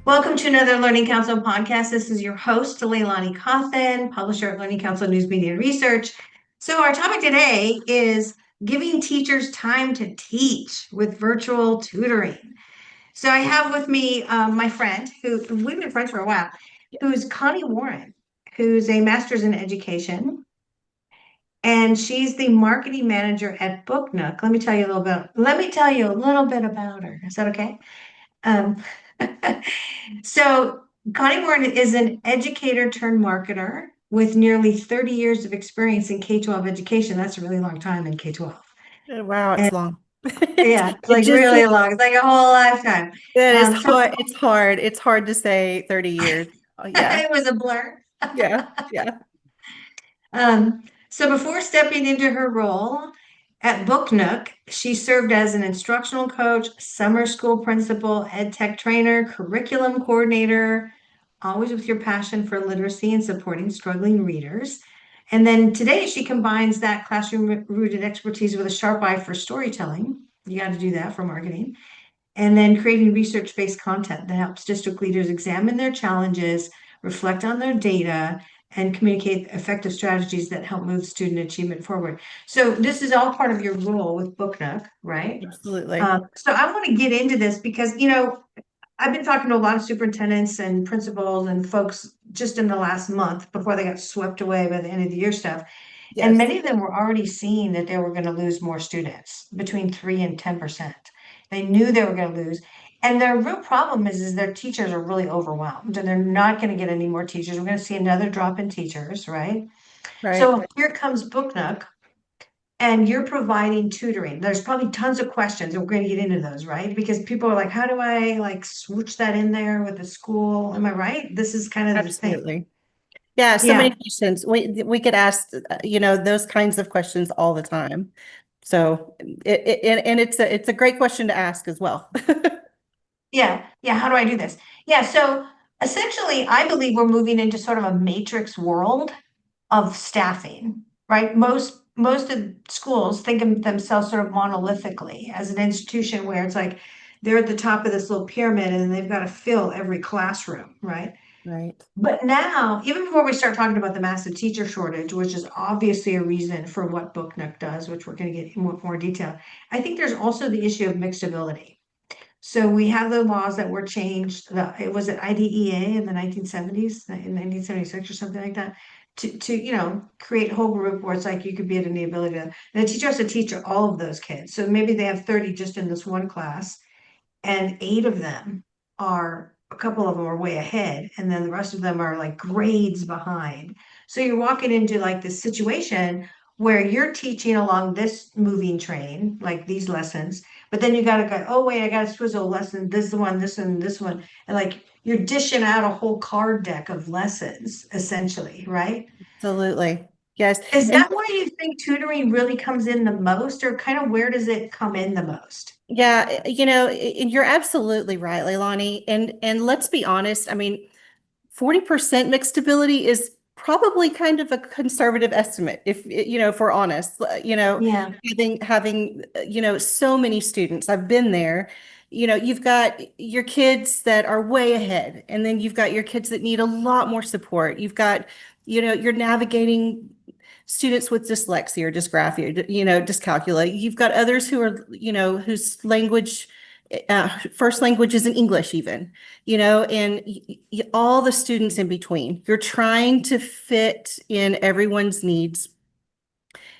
Welcome to another Learning Council podcast. This is your host, LeiLani Cawthon, publisher at Learning Council News Media and Research. So our topic today is giving teachers time to teach with virtual tutoring. So I have with me my friend, who we've been friends for a while, who's Connie Warren, who's a master's in education, and she's the marketing manager at BookNook. Let me tell you a little bit about her. Is that okay? Um, so Connie Warren is an educator turned marketer with nearly 30 years of experience in K-12 education. That's a really long time in K-12. Wow, it's And long. yeah, it's It like just really long. It's like a whole lifetime. it is So hard. It's hard. It's hard to say 30 years. Oh, yeah. it was a blur. Yeah. Yeah. So before stepping into her role at BookNook, she served as an instructional coach, summer school principal, ed tech trainer, curriculum coordinator, always with your passion for literacy and supporting struggling readers. And then today she combines that classroom rooted expertise with a sharp eye for storytelling. You got to do that for marketing. And then creating research based content that helps district leaders examine their challenges, reflect on their data, and communicate effective strategies that help move student achievement forward. So, this is all part of your role with BookNook, right? Absolutely. So, I want to get into this because, I've been talking to a lot of superintendents and principals and folks just in the last month before they got swept away by the end of the year stuff. And Yes. many of them were already seeing that they were going to lose more students, between 3 and 10%. They knew they were going to lose. And their real problem is their teachers are really overwhelmed and they're not going to get any more teachers. We're going to see another drop in teachers, right? Right. So here comes BookNook and you're providing tutoring. There's probably tons of questions, and we're going to get into those, right? Because people are like, how do I like switch that in there with the school? Am I right? This is kind of the thing. Absolutely. Yeah. So many Yeah. questions. We get asked, those kinds of questions all the time. So and it's a great question to ask as well. Yeah, yeah. How do I do this? Yeah, so essentially, I believe we're moving into sort of a matrix world of staffing, right? Most of schools think of themselves sort of monolithically as an institution where it's like they're at the top of this little pyramid and they've got to fill every classroom, right? Right. But now, even before we start talking about the massive teacher shortage, which is obviously a reason for what BookNook does, which we're going to get in more detail, I think there's also the issue of mixed ability. So we have the laws that were changed, it was at IDEA in the 1970s, in 1976 or something like that, to create whole group where it's like you could be at any ability to, and the teacher has to teach all of those kids. So maybe they have 30 just in this one class, and eight of them a couple of them are way ahead, and then the rest of them are like grades behind. So you're walking into like this situation where you're teaching along this moving train, like these lessons, but then you gotta go, oh wait, I gotta swizzle lesson, this one, this one, and like you're dishing out a whole card deck of lessons, essentially, right? Absolutely. Yes. Is And that where you think tutoring really comes in the most, or kind of where does it come in the most? yeah, and you're absolutely right, Leilani. And let's be honest, I mean, 40% mixed ability is probably kind of a conservative estimate if we're honest. Yeah, Having so many students. I've been there. You've got your kids that are way ahead, and then you've got your kids that need a lot more support. You're navigating students with dyslexia or dysgraphia, dyscalculia. You've got others who are, whose first language isn't English even, and all the students in between. You're trying to fit in everyone's needs.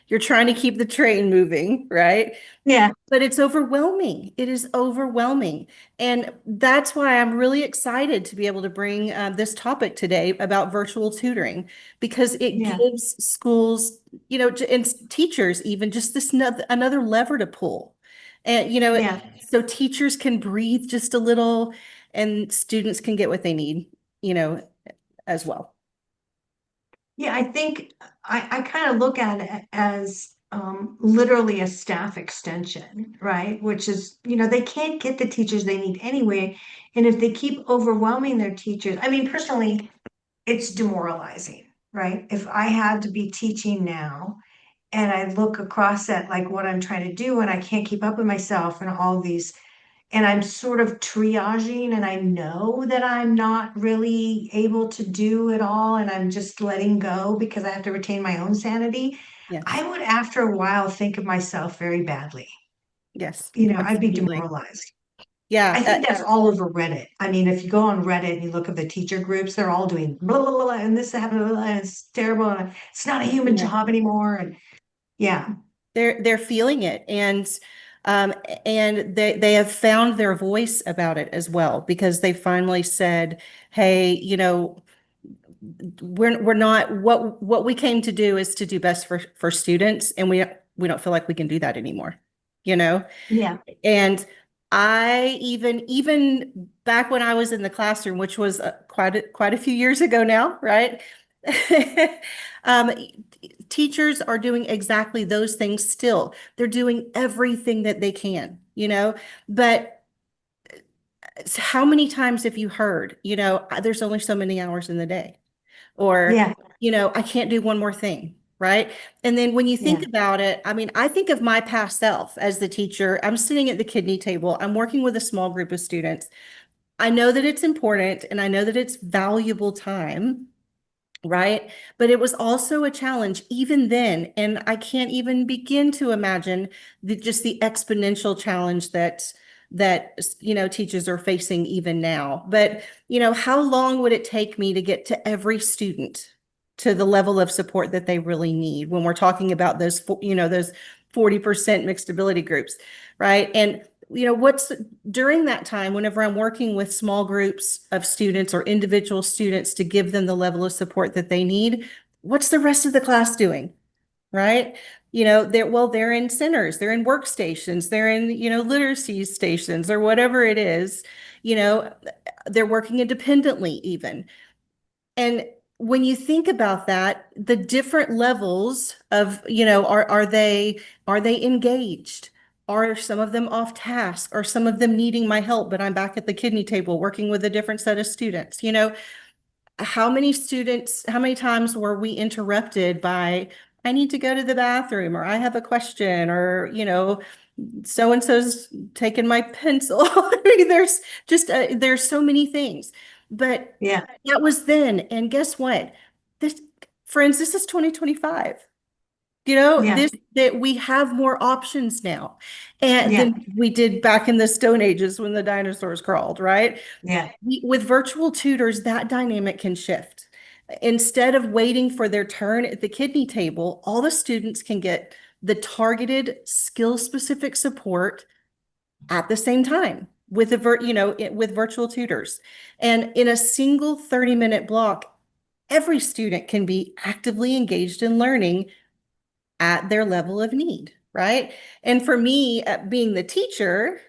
You're trying to keep the train moving, right? yeah, But it's overwhelming. It is overwhelming. And that's why I'm really excited to be able to bring this topic today about virtual tutoring because it yeah, gives schools, and teachers even just this another lever to pull. And, yeah. so teachers can breathe just a little and students can get what they need, as well. Yeah, I think I kind of look at it as literally a staff extension, right? Which is, they can't get the teachers they need anyway. And if they keep overwhelming their teachers, I mean, personally, it's demoralizing, right? If I had to be teaching now and I look across at like what I'm trying to do and I can't keep up with myself and all these and I'm sort of triaging and I know that I'm not really able to do it all and I'm just letting go because I have to retain my own sanity, Yes. I would after a while think of myself very badly. Yes. I'd be Absolutely. demoralized. I Yeah. think that's all over Reddit. I mean, if you go on Reddit and you look at the teacher groups, they're all doing blah, blah, blah, blah, and this happened, blah, blah, and it's terrible. And it's not a human Yeah. job anymore. And yeah, They're feeling it, um and they have found their voice about it as well, because they finally said, hey, we're not, what we came to do is to do best for students, and we don't feel like we can do that anymore, you know? yeah, And I even back when I was in the classroom, which was quite a few years ago now, right? Um, Teachers are doing exactly those things still. They're doing everything that they can, but how many times have you heard, there's only so many hours in the day, or, yeah, I can't do one more thing, right? And then when you think yeah, about it, I mean, I think of my past self as the teacher. I'm sitting at the kidney table, I'm working with a small group of students. I know that it's important and I know that it's valuable time, right? But it was also a challenge even then. And I can't even begin to imagine just the exponential challenge that teachers are facing even now. But how long would it take me to get to every student to the level of support that they really need when we're talking about those 40% mixed ability groups, right? And what's during that time, whenever I'm working with small groups of students or individual students to give them the level of support that they need, what's the rest of the class doing? Right? They're in centers, they're in workstations, they're in, literacy stations or whatever it is, you know, they're working independently even. And when you think about that, the different levels of, are they engaged? Are some of them off task? Are some of them needing my help, but I'm back at the kidney table working with a different set of students? How many times were we interrupted by, I need to go to the bathroom, or I have a question, or, so and so's taken my pencil. I mean, there's so many things. But yeah, that was then. And guess what? This, friends, this is 2025. yeah, This that we have more options now, and yeah, than we did back in the Stone Ages when the dinosaurs crawled, right? yeah, With virtual tutors, that dynamic can shift. Instead of waiting for their turn at the kidney table, all the students can get the targeted skill-specific support at the same time with with virtual tutors. And in a single 30-minute block, every student can be actively engaged in learning at their level of need, right? And for me, being the teacher,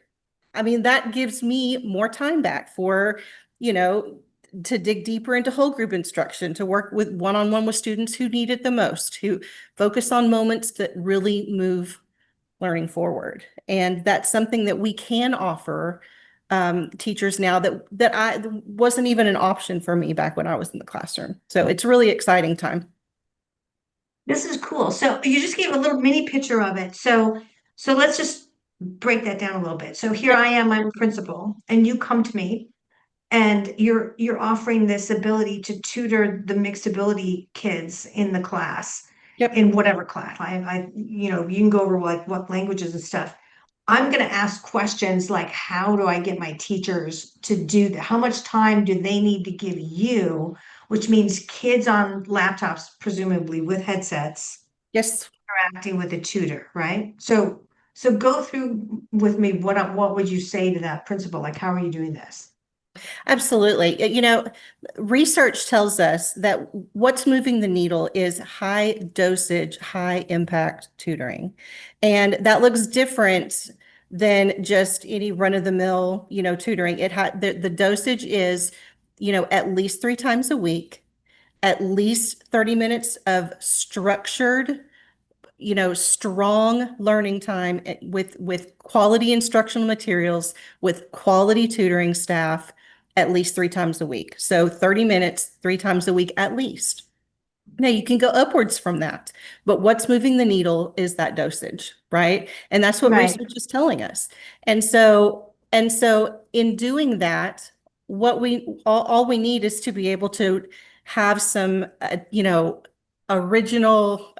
I mean, that gives me more time back for, you know, to dig deeper into whole group instruction, to work with one-on-one with students who need it the most, who focus on moments that really move learning forward. And that's something that we can offer teachers now that I wasn't even an option for me back when I was in the classroom. So it's really exciting time. this is cool. So you just gave a little mini picture of it. So let's just break that down a little bit. So here I Yep. am, I'm a principal, and you come to me and you're offering this ability to tutor the mixed ability kids in the class, Yep. in whatever class. You can go over like what languages and stuff. I'm going to ask questions like, how do I get my teachers to do that? How much time do they need to give you? Which means kids on laptops, presumably with headsets, Yes. interacting with a tutor, right? So go through with me, what would you say to that principal? Like, how are you doing this? Absolutely. Research tells us that what's moving the needle is high dosage, high impact tutoring. And that looks different than just any run-of-the-mill, tutoring. The dosage is, at least 3 times a week, at least 30 minutes of structured, strong learning time with quality instructional materials, with quality tutoring staff, at least 3 times a week. So 30 minutes, 3 times a week at least. Now you can go upwards from that, but what's moving the needle is that dosage, right? And that's what Right. research is telling us. And so And so in doing that, all we need is to be able to have some, original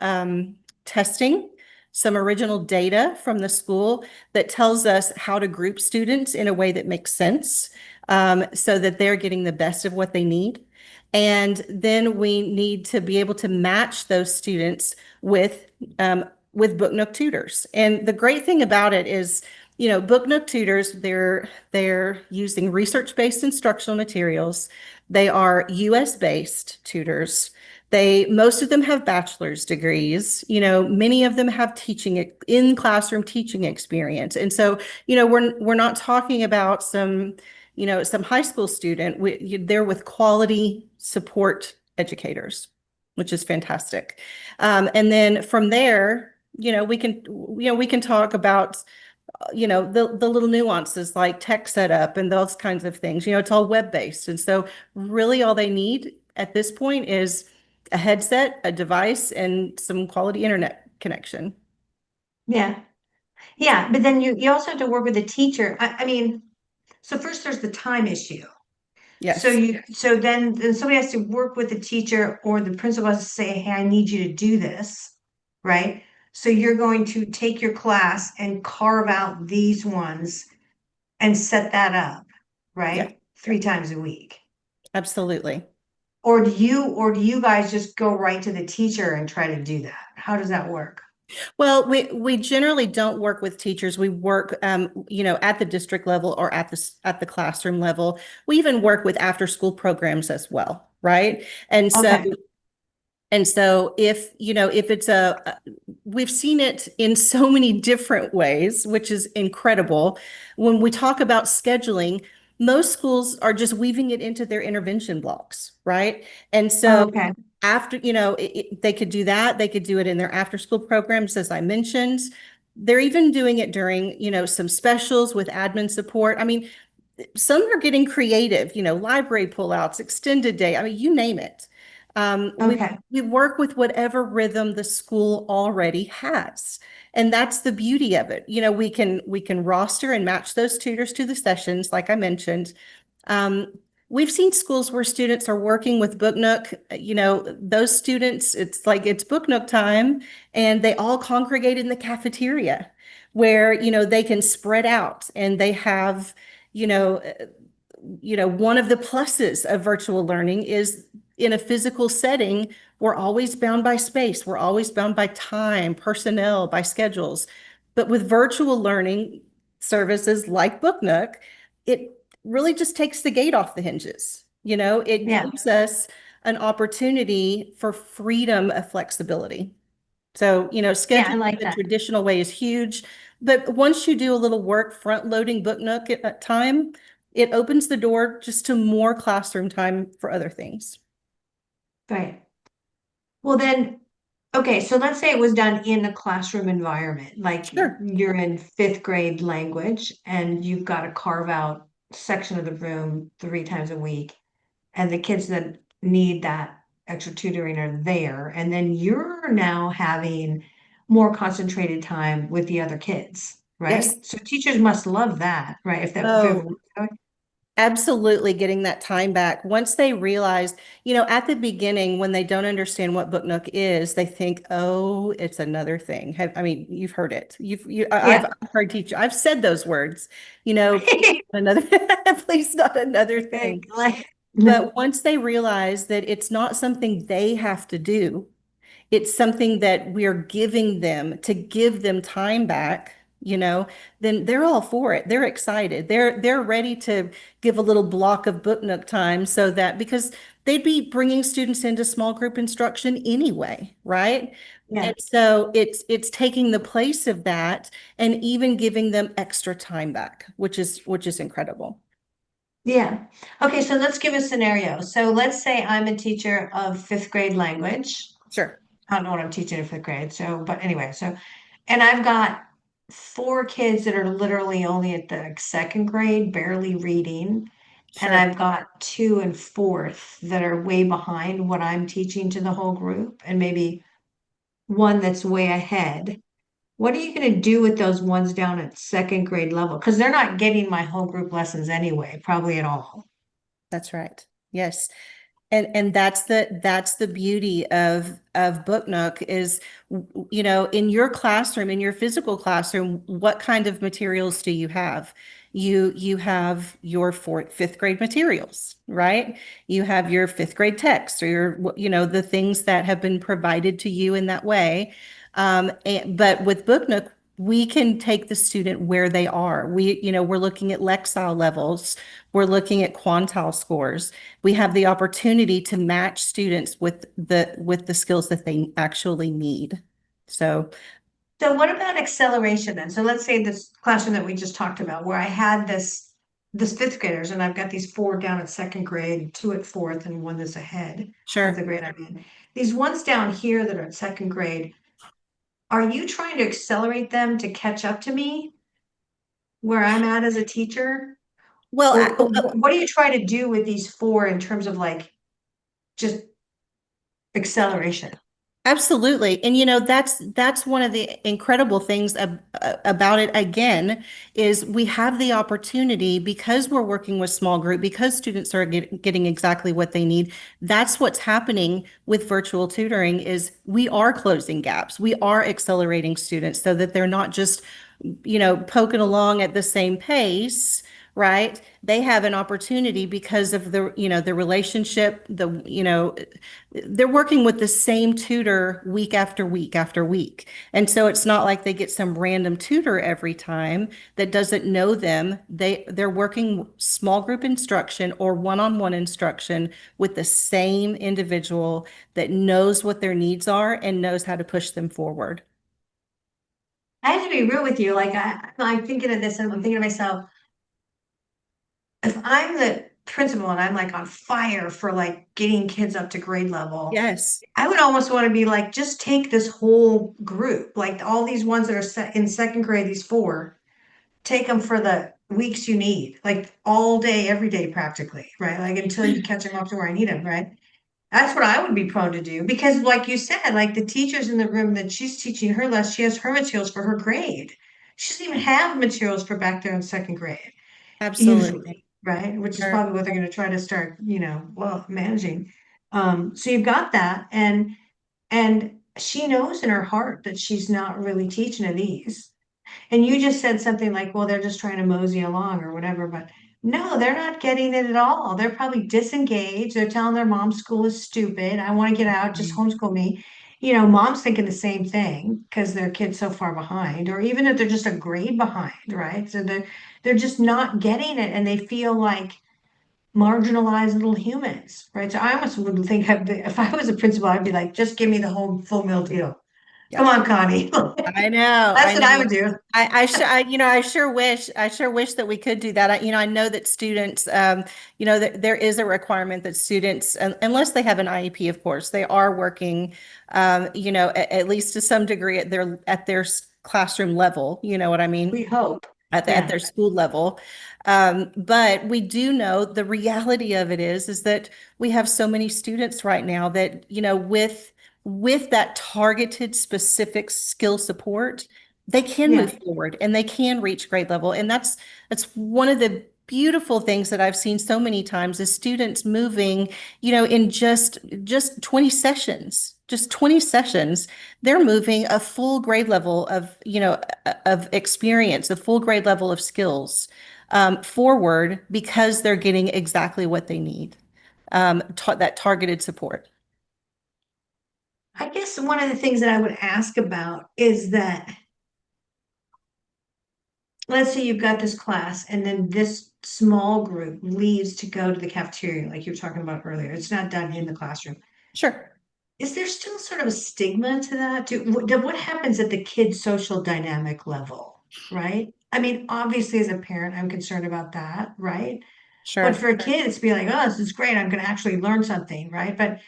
testing, some original data from the school that tells us how to group students in a way that makes sense, so that they're getting the best of what they need. And then we need to be able to match those students with BookNook tutors. And the great thing about it is, BookNook tutors, they're using research-based instructional materials. They are US based tutors. Most of them have bachelor's degrees. Many of them have teaching in classroom teaching experience. And so, we're not talking about some high school student. They're with quality support educators, which is fantastic. And then from there, we can talk about the little nuances like tech setup and those kinds of things. It's all web-based. And so really all they need at this point is a headset, a device, and some quality internet connection. Yeah. Yeah. But then you also have to work with the teacher. I mean, so first there's the time issue. Yes. So then somebody has to work with the teacher or the principal has to say, hey, I need you to do this, right? So you're going to take your class and carve out these ones and set that up, Yeah, right? 3 times a week. absolutely. Or do you guys just go right to the teacher and try to do that? How does that work? Well, we generally don't work with teachers. We work, at the district level or at the classroom level. We even work with after school programs as well, right? And so Okay. And so if it's we've seen it in so many different ways, which is incredible. When we talk about scheduling, most schools are just weaving it into their intervention blocks, right? And so Okay. after, they could do that. They could do it in their after school programs, as I mentioned. They're even doing it during, some specials with admin support. I mean, some are getting creative, library pullouts, extended day. I mean, you name it. Okay. We work with whatever rhythm the school already has. And that's the beauty of it. We can roster and match those tutors to the sessions, like I mentioned. Um, we've seen schools where students are working with BookNook. Those students, it's like it's BookNook time, and they all congregate in the cafeteria where, they can spread out and they have, you know, one of the pluses of virtual learning is in a physical setting, we're always bound by space, we're always bound by time, personnel, by schedules. But with virtual learning services like BookNook, it really just takes the gate off the hinges. It Yeah. gives us an opportunity for freedom of flexibility. So, Yeah, I scheduling like the that. traditional way is huge, but once you do a little work front loading BookNook at time, it opens the door just to more classroom time for other things. Right. Well, then, okay, so let's say it was done in a classroom environment, like Sure. you're in fifth grade language and you've got to carve out section of the room 3 times a week, and the kids that need that extra tutoring are there, and then you're now having more concentrated time with the other kids, Yes. right? So teachers must love that, right? If it Oh, ever, absolutely getting that time back. Once they realize, at the beginning, when they don't understand what BookNook is, they think, oh, it's another thing. I mean, you've heard it. I've yeah. heard teach. I've said those words, please another, please not another Okay, thing. like, But once they realize that it's not something they have to do, it's something that we're giving them to give them time back, then they're all for it. They're excited. They're ready to give a little block of BookNook time so that because they'd be bringing students into small group instruction anyway, right? yeah. And so it's taking the place of that and even giving them extra time back, which is incredible. Yeah. Okay, so let's give a scenario. So let's say I'm a teacher of fifth grade language. Sure, I don't know what I'm teaching in fifth grade. So, but anyway, and I've got 4 kids that are literally only at the second grade, barely reading. And sure. I've got 2 in fourth that are way behind what I'm teaching to the whole group, and maybe one that's way ahead. What are you going to do with those ones down at second grade level? Because they're not getting my whole group lessons anyway, probably at all. That's right. Yes. And that's the beauty of BookNook is, in your classroom, in your physical classroom, what kind of materials do you have? You have your fifth grade materials, right? You have your fifth grade text or the things that have been provided to you in that way. But with BookNook, we can take the student where they are. We're looking at Lexile levels. We're looking at quantile scores. We have the opportunity to match students with the skills that they actually need. So So what about acceleration then? So let's say this classroom that we just talked about, where I had this fifth graders, and I've got these four down at second grade, two at fourth, and one that's ahead of the sure. grade I'm in. These ones down here that are at second grade, are you trying to accelerate them to catch up to me where I'm at as a teacher? Well, Or what do you try to do with these four in terms of like just acceleration? absolutely. And that's one of the incredible things about it again is we have the opportunity because we're working with small group, because students are getting exactly what they need. That's what's happening with virtual tutoring is we are closing gaps. We are accelerating students so that they're not just, poking along at the same pace, right? They have an opportunity because of the relationship, they're working with the same tutor week after week after week. And so it's not like they get some random tutor every time that doesn't know them. They're working small group instruction or one-on-one instruction with the same individual that knows what their needs are and knows how to push them forward. I have to be real with you. Like I'm thinking of this and I'm thinking to myself, if I'm the principal and I'm like on fire for like getting kids up to grade level, Yes, I would almost want to be like, just take this whole group, like all these ones that are set in second grade, these four, take them for the weeks you need, like all day, every day, practically, right? Like until you catch them up to where I need them, right? That's what I would be prone to do because, like you said, like the teachers in the room that she's teaching her less, she has her materials for her grade. She doesn't even have materials for back there in second grade, absolutely. usually, right? Which is Sure. probably what they're going to try to start, well, managing. So you've got that, and she knows in her heart that she's not really teaching of these. And you just said something like, well, they're just trying to mosey along or whatever, but no, they're not getting it at all. They're probably disengaged. They're telling their mom school is stupid. I want to get out, just homeschool me. Mom's thinking the same thing because their kid's so far behind, or even if they're just a grade behind, right? So they're just not getting it and they feel like marginalized little humans, right? So I almost would think if I was a principal, I'd be like, just give me the whole full meal deal. Come Yep. on, Connie. I know, That's I what I know. would do. I sure wish that we could do that. I know that students, there is a requirement that students, unless they have an IEP, of course, they are working, at least to some degree at their classroom level. You know what I mean? We hope. At Yeah. their school level. But we do know the reality of it is that we have so many students right now that, with that targeted specific skill support, they can Yeah. move forward and they can reach grade level. And that's one of the beautiful things that I've seen so many times is students moving, in just 20 sessions, just 20 sessions, they're moving a full grade level of experience, a full grade level of skills forward because they're getting exactly what they need, that targeted support. I guess one of the things that I would ask about is that, let's say you've got this class and then this small group leaves to go to the cafeteria, like you were talking about earlier. It's not done in the classroom. Sure, Is there still sort of a stigma to that? What happens at the kid social dynamic level, right? I mean, obviously, as a parent, I'm concerned about that, right? But sure. for a kid, it's be like, oh, this is great. I'm going to actually learn something, right? But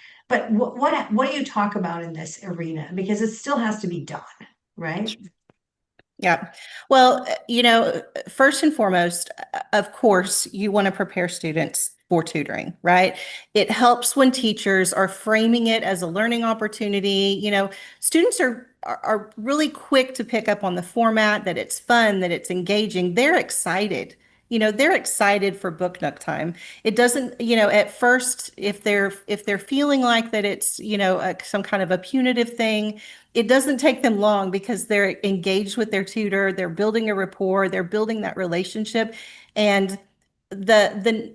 what do you talk about in this arena? Because it still has to be done, right? Yeah. Well, first and foremost, of course, you want to prepare students for tutoring, right? It helps when teachers are framing it as a learning opportunity. Students are are really quick to pick up on the format, that it's fun, that it's engaging. They're excited. They're excited for Book Nook time. It doesn't, at first, if they're feeling like that it's, some kind of a punitive thing, it doesn't take them long because they're engaged with their tutor, they're building a rapport, they're building that relationship, and the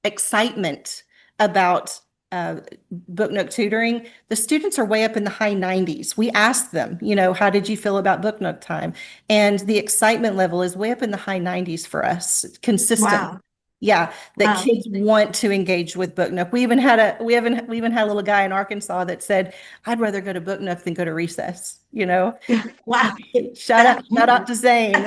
excitement about BookNook tutoring, the students are way up in the high 90s. We asked them, how did you feel about BookNook time? And the excitement level is way up in the high 90s for us, consistent. Wow. Yeah, that Wow. kids want to engage with BookNook. We even had a little guy in Arkansas that said, "I'd rather go to BookNook than go to recess." Wow. Shout out, That, shout out to Zane.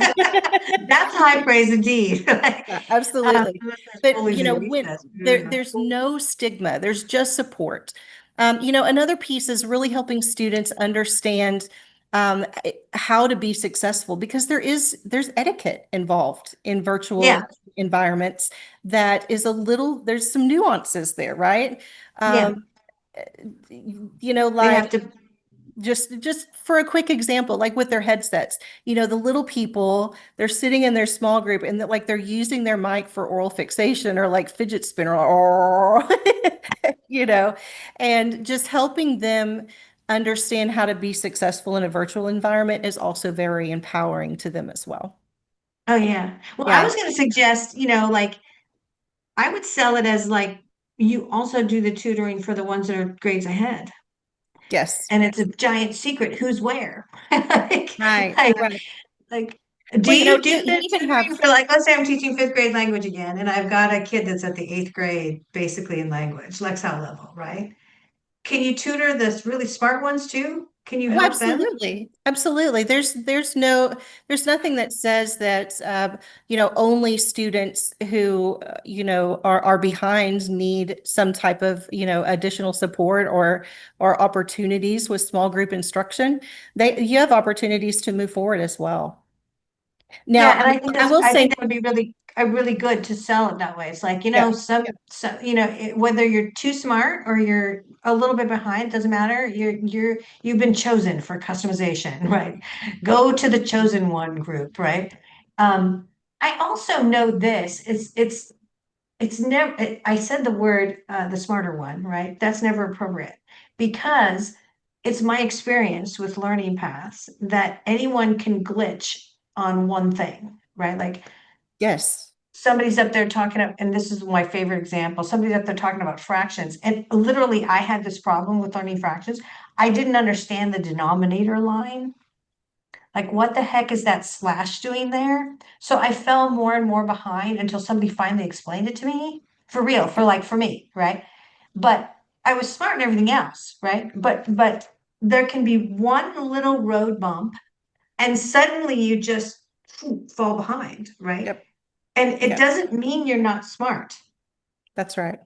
that's high praise indeed. Like, Yeah, absolutely. unless there's But bullies at when recess. Yeah. there's no stigma, there's just support. Another piece is really helping students understand how to be successful because there's etiquette involved in virtual Yeah. environments there's some nuances there, right? Yeah. Um, They have like to, just for a quick example, like with their headsets, the little people, they're sitting in their small group and like they're using their mic for oral fixation or like fidget spinner or you know, and just helping them understand how to be successful in a virtual environment is also very empowering to them as well. oh yeah. Well, I Yeah. was going to suggest, like I would sell it as like you also do the tutoring for the ones that are grades ahead. Yes. And it's a giant secret who's where. Like, Right. like, Right. like, do Well, you you do the even tutoring have for like, let's say I'm teaching fifth grade language again, and I've got a kid that's at the eighth grade, basically in language, Lexile level, right? Can you tutor this really smart ones too? Can you Oh, help them? absolutely. Absolutely. There's nothing that says that only students who are behind need some type of, additional support or opportunities with small group instruction. You have opportunities to move forward as well. Yeah, Now, and I think I that's will I say think that would be really good to sell it that way. It's like, yeah, whether you're too smart or you're a little bit behind, doesn't matter. You've been chosen for customization, right? Go to the chosen one group, right? I also know this. It's never, I said the word, the smarter one, right? That's never appropriate because it's my experience with learning paths that anyone can glitch on one thing, right? Like yes, somebody's up there talking about, and this is my favorite example, somebody's up there talking about fractions. And literally, I had this problem with learning fractions. I didn't understand the denominator line. Like, what the heck is that slash doing there? So I fell more and more behind until somebody finally explained it to me for real, for me, right? But I was smart in everything else, right? But there can be one little road bump and suddenly you just fall behind, right? yep, And it yep, doesn't mean you're not smart. that's right.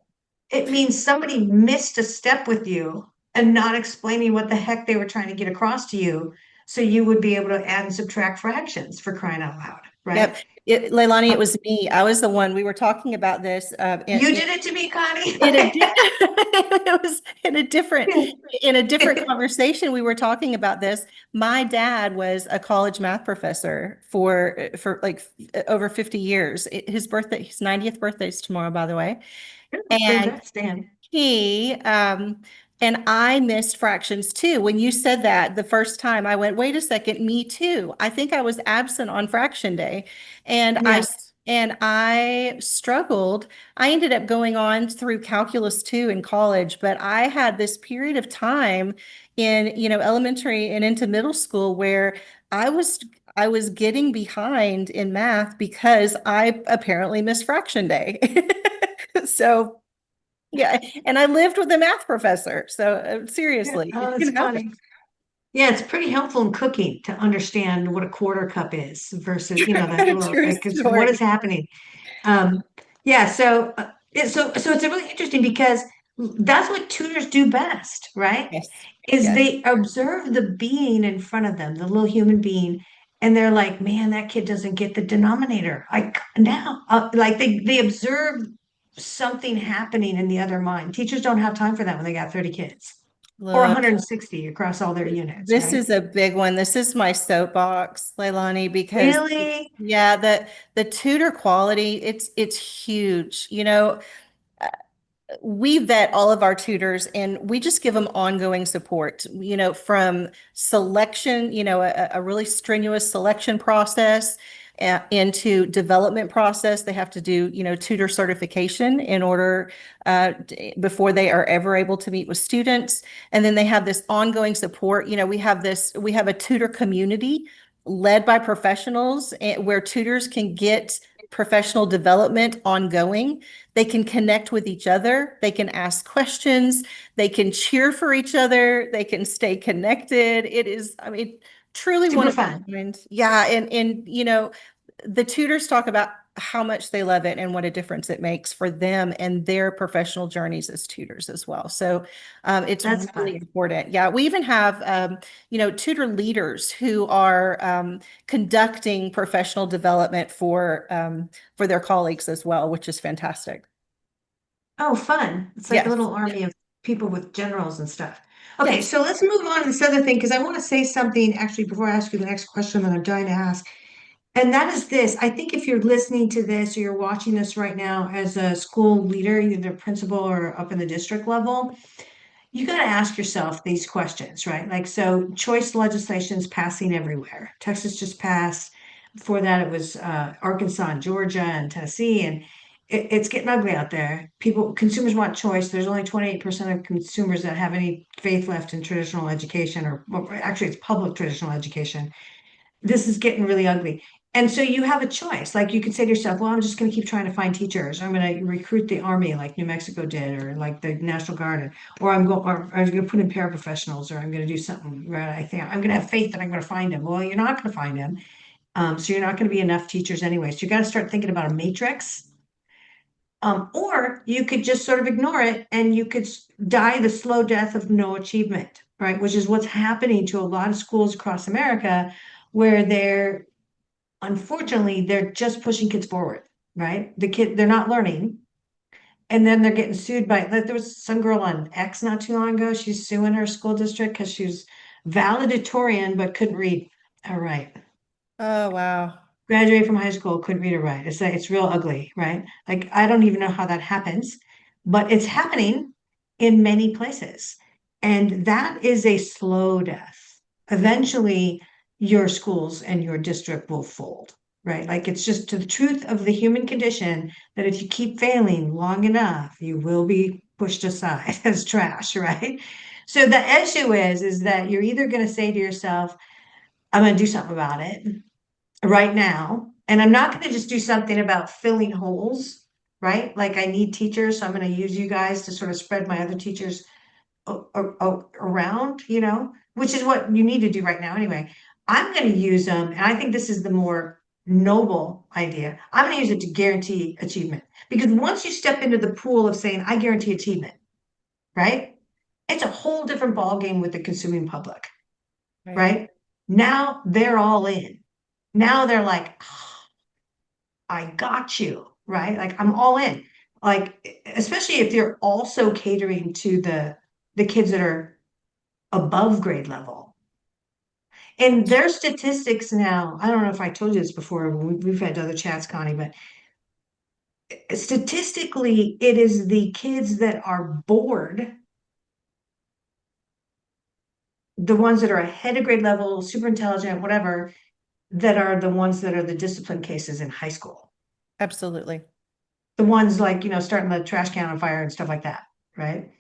It means somebody missed a step with you and not explaining what the heck they were trying to get across to you. So you would be able to add and subtract fractions for crying out loud, Yep. right? Leilani, it Uh, was me. I was the one. We were talking about this You did it to me, Connie. in a it was in a different conversation. We were talking about this. My dad was a college math professor for like over 50 years. His 90th birthday is tomorrow, by the way. And Congrats, Dan. he and I missed fractions too. When you said that the first time, I went, wait a second, me too. I think I was absent on fraction day. And I Yeah. and I struggled. I ended up going on through calculus 2 in college, but I had this period of time in, elementary and into middle school where I was I was getting behind in math because I apparently missed fraction day. So yeah, and I lived with a math professor. So Yeah. seriously, Oh, it that's can happen. funny. Yeah, it's pretty helpful in cooking to understand what a quarter cup is versus, that little, True like, 'cause what is story. happening? Yeah, so it's a really interesting because that's what tutors do best, right? Yes. Is Yes. they observe the being in front of them, the little human being, and they're like, man, that kid doesn't get the denominator. Like they observe something happening in the other mind. Teachers don't have time for that when they got 30 kids. or Look, 160 across all their units, this right? is a big one. This is my soapbox, Leilani, because Really? yeah, the tutor quality, it's huge. We vet all of our tutors and we just give them ongoing support, from selection, a really strenuous selection process into development process. They have to do, tutor certification in order before they are ever able to meet with students. And then they have this ongoing support. We have a tutor community led by professionals where tutors can get professional development ongoing. They can connect with each other. They can ask questions. They can cheer for each other. They can stay connected. It is, I mean, truly one Super of fun. a kind. Yeah, and the tutors talk about how much they love it and what a difference it makes for them and their professional journeys as tutors as well. So it's That's really fun. important. Yeah, we even have tutor leaders who are conducting professional development for their colleagues as well, which is fantastic. Oh, fun. It's like a Yes. little army of people with generals and stuff. Okay, Yes. so let's move on to this other thing because I want to say something actually before I ask you the next question that I'm dying to ask. And that is this. I think if you're listening to this or you're watching this right now as a school leader, either principal or up in the district level, you got to ask yourself these questions, right? Like, so choice legislation is passing everywhere. Texas just passed. Before that, it was Arkansas and Georgia and Tennessee, and it's getting ugly out there. Consumers want choice. There's only 28% of consumers that have any faith left in traditional education, or well, actually, it's public traditional education. This is getting really ugly. And so you have a choice. Like you could say to yourself, well, I'm just going to keep trying to find teachers. I'm going to recruit the army like New Mexico did, or like the National Guard, or I'm going to put in paraprofessionals, or I'm going to do something, right? I think I'm going to have faith that I'm going to find them. Well, you're not going to find them. So you're not going to be enough teachers anyway. So you got to start thinking about a matrix. Or you could just sort of ignore it and you could die the slow death of no achievement, right? Which is what's happening to a lot of schools across America, where unfortunately, they're just pushing kids forward, right? They're not learning. And then they're getting sued by, like, there was some girl on X not too long ago. She's suing her school district because she was valedictorian but couldn't read or write. Oh, wow. Graduated from high school, couldn't read or write. It's like it's real ugly, right? Like I don't even know how that happens, but it's happening in many places. And that is a slow death. Eventually, your schools and your district will fold, right? Like it's just the truth of the human condition that if you keep failing long enough, you will be pushed aside as trash, right? So the issue is that you're either going to say to yourself, I'm going to do something about it right now. And I'm not going to just do something about filling holes, right? Like I need teachers, so I'm going to use you guys to sort of spread my other teachers around, which is what you need to do right now anyway. I'm going to use them, and I think this is the more noble idea. I'm going to use it to guarantee achievement. Because once you step into the pool of saying, I guarantee achievement, right? It's a whole different ballgame with the consuming public, Right. right? Now they're all in. Now they're like, I got you, right? Like I'm all in. Like, especially if you're also catering to the kids that are above grade level. And their statistics now, I don't know if I told you this before, we've had other chats, Connie, but statistically, it is the kids that are bored, the ones that are ahead of grade level, super intelligent, whatever, that are the ones that are the discipline cases in high school. Absolutely. The ones like, starting the trash can on fire and stuff like that, right?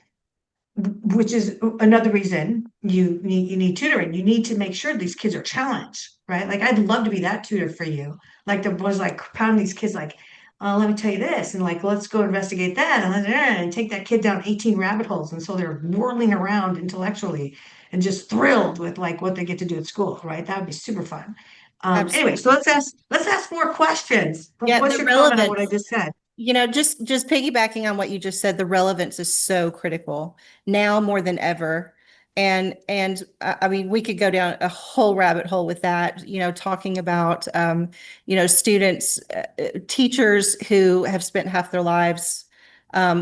Which is another reason you need tutoring. You need to make sure these kids are challenged, right? Like I'd love to be that tutor for you. Like the was like pounding these kids like, let me tell you this, and like let's go investigate that, and take that kid down 18 rabbit holes, and so they're whirling around intellectually and just thrilled with like what they get to do at school, right? That would be super fun. Anyway, so Absolutely. let's ask more questions. Yeah, What's the your comment on what I relevance, just said? just piggybacking on what you just said, the relevance is so critical now more than ever. And I mean, we could go down a whole rabbit hole with that, talking about students, teachers who have spent half their lives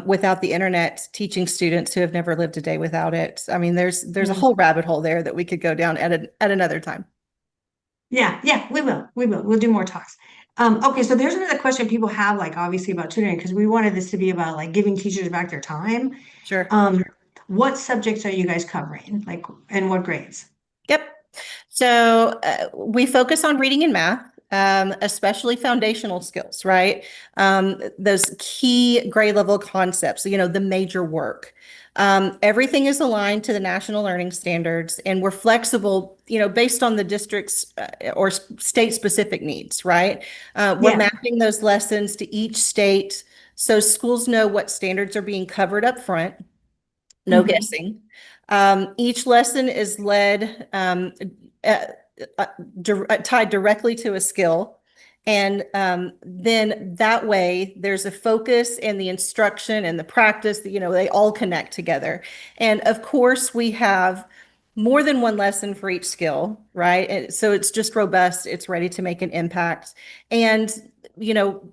without the internet, teaching students who have never lived a day without it. I mean, there's a whole rabbit hole there that we could go down at another time. Yeah, yeah, we will. We will. We'll do more talks. Okay, so there's another question people have, like obviously about tutoring, because we wanted this to be about like giving teachers back their time. Sure. Um, what subjects are you guys covering? Like, and what grades? Yep. So we focus on reading and math, especially foundational skills, right? Those key grade level concepts, the major work. Everything is aligned to the national learning standards, and we're flexible, based on the district's or state specific needs, right? We're Yeah. mapping those lessons to each state so schools know what standards are being covered up front. No Hmm. guessing. Each lesson is led uh, tied directly to a skill. And then that way, there's a focus and the instruction and the practice that, they all connect together. And of course, we have more than one lesson for each skill, right? And so it's just robust, it's ready to make an impact. And, you know,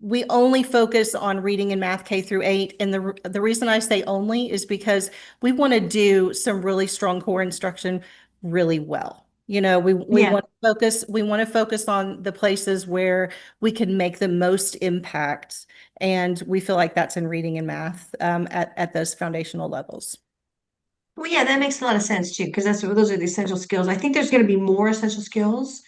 we only focus on reading and math K through 8. And the reason I say only is because we want to do some really strong core instruction really well. We Yeah. want to focus on the places where we can make the most impact. And we feel like that's in reading and math at those foundational levels. Well, yeah, that makes a lot of sense too, because those are the essential skills. I think there's going to be more essential skills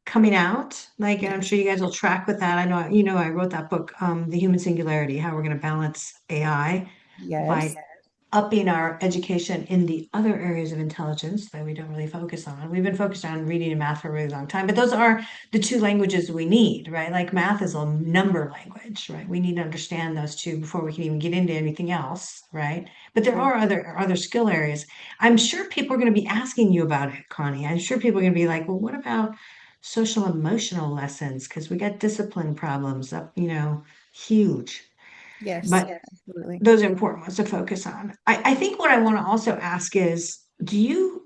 coming out. Like, and I'm Yes. sure you guys will track with that. I know, I wrote that book, The Human Singularity, how we're going to balance AI by Yes. upping our education in the other areas of intelligence that we don't really focus on. We've been focused on reading and math for a really long time, but those are the two languages we need, right? Like math is a number language, right? We need to understand those two before we can even get into anything else, right? But there True. are other skill areas. I'm sure people are going to be asking you about it, Connie. I'm sure people are going to be like, well, what about social emotional lessons? Because we got discipline problems up, huge. Yes. But Absolutely. those are important ones to focus on. I think what I want to also ask is, do you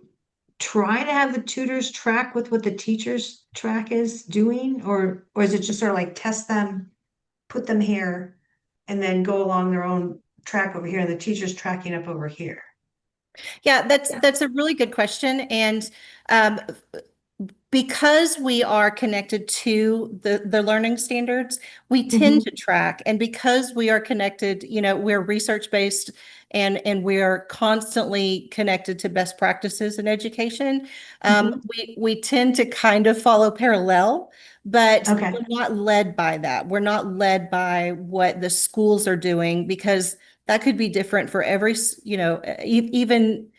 try to have the tutors track with what the teachers track is doing, or is it just sort of like test them, put them here, and then go along their own track over here, and the teacher's tracking up over here? Yeah, that's a really good question. And um, because we are connected to the learning standards, we tend Hmm. to track. And because we are connected, we're research based and we are constantly connected to best practices in education. Hmm. We tend to kind of follow parallel, but Okay. we're not led by that. We're not led by what the schools are doing because that could be different for every, even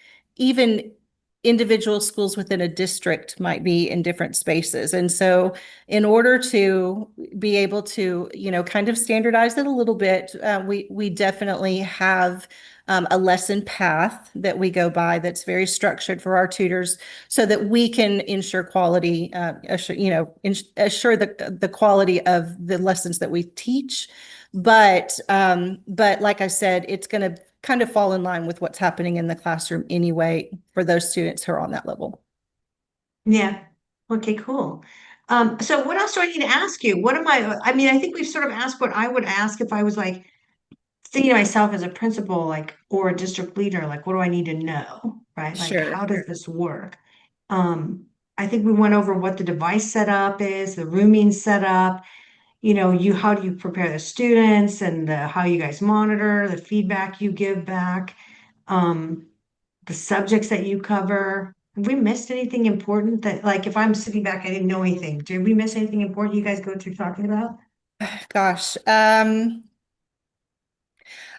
individual schools within a district might be in different spaces. And so in order to be able to, kind of standardize it a little bit, we definitely have a lesson path that we go by that's very structured for our tutors so that we can ensure quality, assure the quality of the lessons that we teach. But like I said, it's going to kind of fall in line with what's happening in the classroom anyway for those students who are on that level. Yeah. Okay, cool. So what else do I need to ask you? I mean, I think we've sort of asked what I would ask if I was like thinking to myself as a principal, like, or a district leader, like, what do I need to know, right? Like, Sure. how does this work? Um, I think we went over what the device setup is, the rooming setup, how do you prepare the students and how you guys monitor, the feedback you give back, um, the subjects that you cover. Have we missed anything important that, like, if I'm sitting back, I didn't know anything. Did we miss anything important you guys go through talking about? Gosh.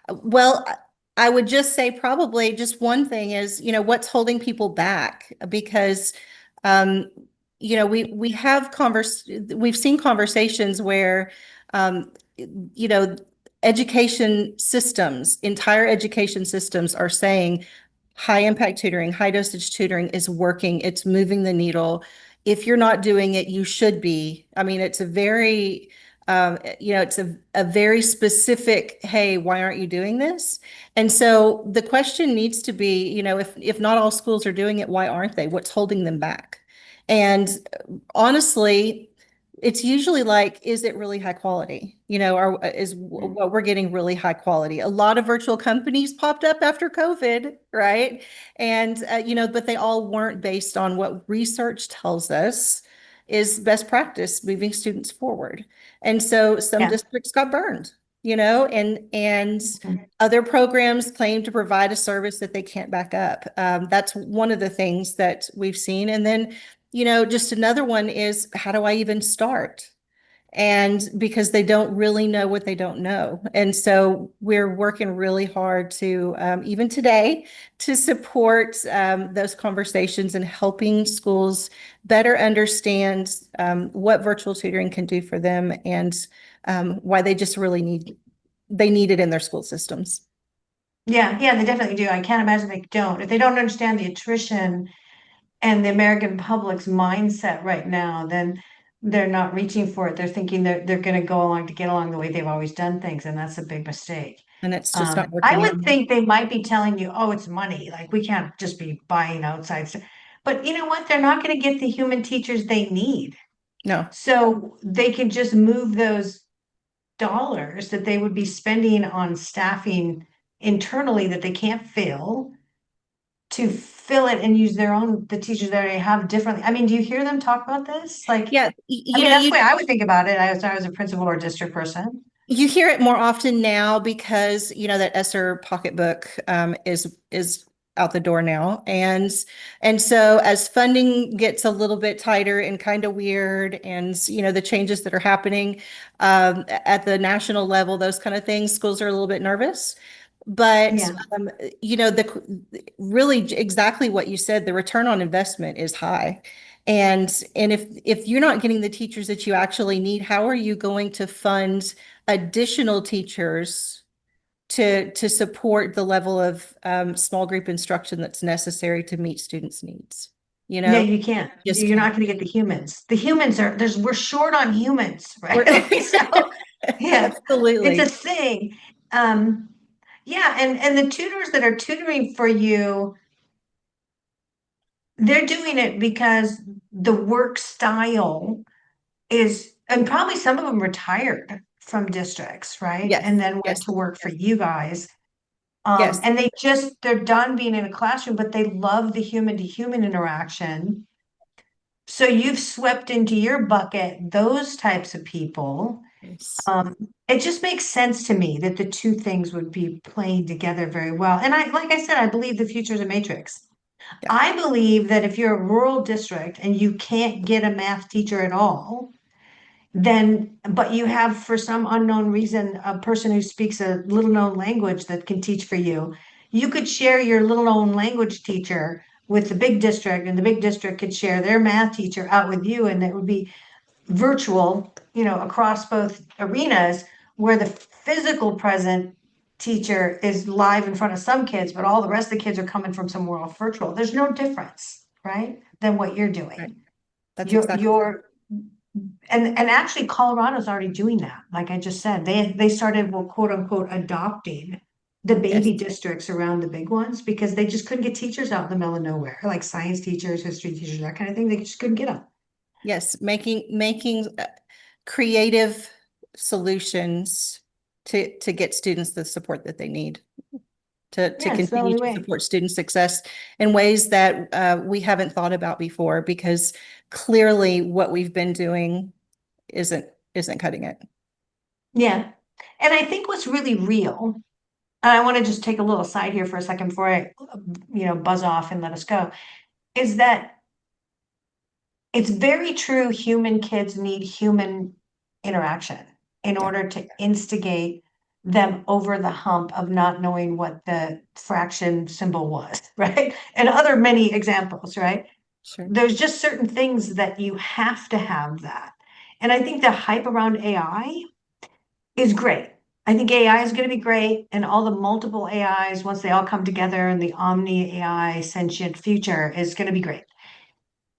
Well, I would just say probably just one thing is, what's holding people back because um, we've seen conversations where you know, entire education systems are saying high impact tutoring, high dosage tutoring is working, it's moving the needle. If you're not doing it, you should be. I mean, it's a very specific, hey, why aren't you doing this? And so the question needs to be, if not all schools are doing it, why aren't they? What's holding them back? And honestly, It's usually like, is it really high quality? Is what we're getting really high quality? A lot of virtual companies popped up after COVID, right? And, but they all weren't based on what research tells us is best practice moving students forward. And so some Yeah. districts got burned, and Mhm. other programs claim to provide a service that they can't back up. That's one of the things that we've seen. And then just another one is, how do I even start? And because they don't really know what they don't know. And so we're working really hard to, even today, to support those conversations and helping schools better understand what virtual tutoring can do for them, and why they just really need it in their school systems. Yeah, yeah, they definitely do. I can't imagine they don't. If they don't understand the attrition and the American public's mindset right now, then they're not reaching for it. They're thinking they're going to go along to get along the way they've always done things, and that's a big mistake. And it's just not I working would anymore. think they might be telling you, oh, it's money. Like we can't just be buying outside stuff. But you know what? They're not going to get the human teachers they need. No. So they can just move those dollars that they would be spending on staffing internally that they can't fill to fill it and use the teachers that they have differently. I mean, do you hear them talk about this? Like, Yeah, I mean, that's the way I would think about it. I was a principal or district person. you hear it more often now because that ESSER pocketbook is out the door now, and so as funding gets a little bit tighter and kind of weird, and the changes that are happening at the national level, those kind of things, schools are a little bit nervous. But Yeah. the really exactly what you said, the return on investment is high. And if you're not getting the teachers that you actually need, how are you going to fund additional teachers to support the level of small group instruction that's necessary to meet students' needs? You Yeah, know, you can't. just You're not can't. going to get the humans. The humans we're short on humans, We're right? So, yeah, it's a absolutely. thing. Um, yeah, and the tutors that are tutoring for you, they're doing it because the work style is, and probably some of them retired from districts, right? Yes, And then went yes, to work for you guys. yes, And they're done being in a classroom, but they love the human to human interaction. So you've swept into your bucket those types of people. yes. Um, it just makes sense to me that the two things would be playing together very well. And like I said, I believe the future is a matrix. Yeah, I believe that if you're a rural district and you can't get a math teacher at all, then, but you have, for some unknown reason, a person who speaks a little known language that can teach for you, you could share your little known language teacher with the big district, and the big district could share their math teacher out with you, and it would be virtual, across both arenas, where the physical present teacher is live in front of some kids, but all the rest of the kids are coming from somewhere else virtual. There's no difference, right, than what you're right. doing. That's You're exactly. you're and actually Colorado's already doing that. Like I just said, they started, well, quote unquote, adopting the Yes. baby districts around the big ones because they just couldn't get teachers out in the middle of nowhere, like science teachers, history teachers, that kind of thing. They just couldn't get them. Yes, making creative solutions to get students the support that they need to Yeah, it's the continue only to way. support student success in ways that we haven't thought about before, because clearly what we've been doing isn't isn't cutting it. Yeah. And I think what's really real, and I want to just take a little side here for a second before I, buzz off and let us go, is that it's very true human kids need human interaction in Yeah, order to instigate them over the hump of not knowing what the fraction symbol was, right? And other many examples, right? sure. There's just certain things that you have to have that. And I think the hype around AI is great. I think AI is going to be great, and all the multiple AIs, once they all come together and the omni AI sentient future is going to be great.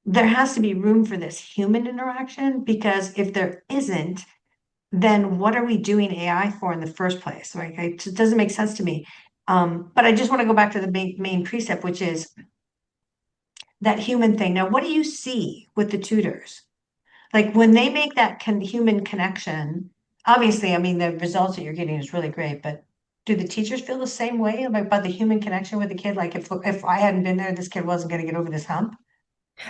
There has to be room for this human interaction, because if there isn't, then what are we doing AI for in the first place? Like, it just doesn't make sense to me. But I just want to go back to the main precept, which is that human thing. Now, what do you see with the tutors? Like when they make that human connection, obviously, I mean, the results that you're getting is really great, but do the teachers feel the same way about the human connection with the kid? Like if I hadn't been there, this kid wasn't going to get over this hump.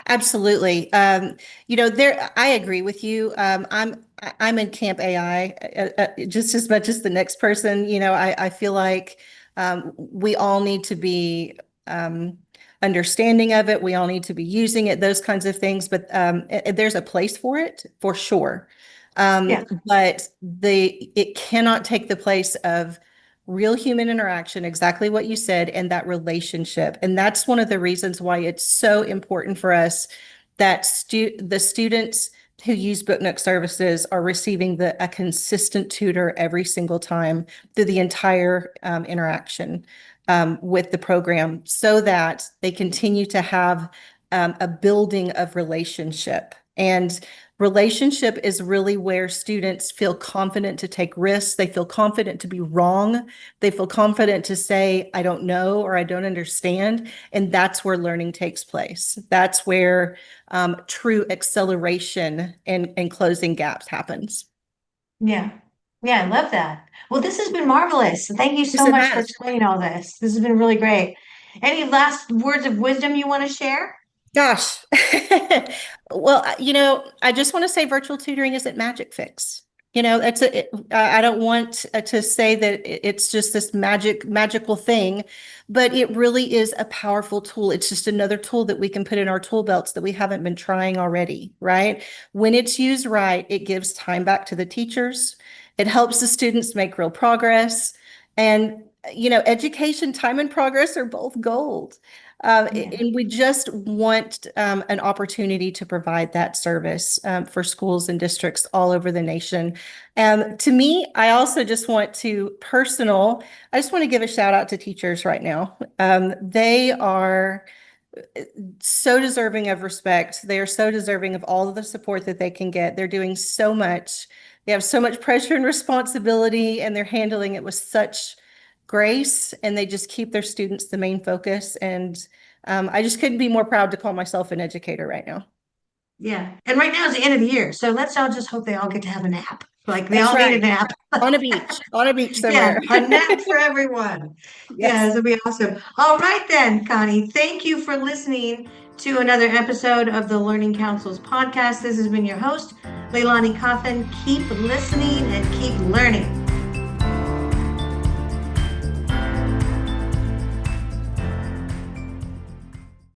Absolutely. There I agree with you. I'm in Camp AI just as much as the next person. I feel like we all need to be understanding of it. We all need to be using it, those kinds of things. But there's a place for it for sure. Yeah. But it cannot take the place of real human interaction, exactly what you said, and that relationship. And that's one of the reasons why it's so important for us that the students who use BookNook services are receiving a consistent tutor every single time through the entire interaction with the program, so that they continue to have a building of relationship. And relationship is really where students feel confident to take risks. They feel confident to be wrong. They feel confident to say, I don't know, or I don't understand. And that's where learning takes place. That's where true acceleration and closing gaps happens. Yeah. Yeah, I love that. Well, this has been marvelous. Thank you Yes, so it much for has. explaining all this. This has been really great. Any last words of wisdom you want to share? Gosh. Well, I just want to say virtual tutoring isn't magic fix. I don't want to say that it's just this magical thing, but it really is a powerful tool. It's just another tool that we can put in our tool belts that we haven't been trying already, right? When it's used right, it gives time back to the teachers. It helps the students make real progress. And, education, time and progress are both gold. Yeah. And we just want an opportunity to provide that service for schools and districts all over the nation. To me, I also just want I just want to give a shout out to teachers right now. They are so deserving of respect. They are so deserving of all of the support that they can get. They're doing so much. They have so much pressure and responsibility, and they're handling it with such grace, and they just keep their students the main focus. And I just couldn't be more proud to call myself an educator right now. Yeah. And right now is the end of the year. So let's all just hope they all get to have a nap. Like they That's all need a right. nap. On a beach Yeah, somewhere. a nap for everyone. Yeah, Yes. this will be awesome. All right then, Connie. Thank you for listening to another episode of the Learning Council's podcast. This has been your host, LeiLani Coffin. Keep listening and keep learning.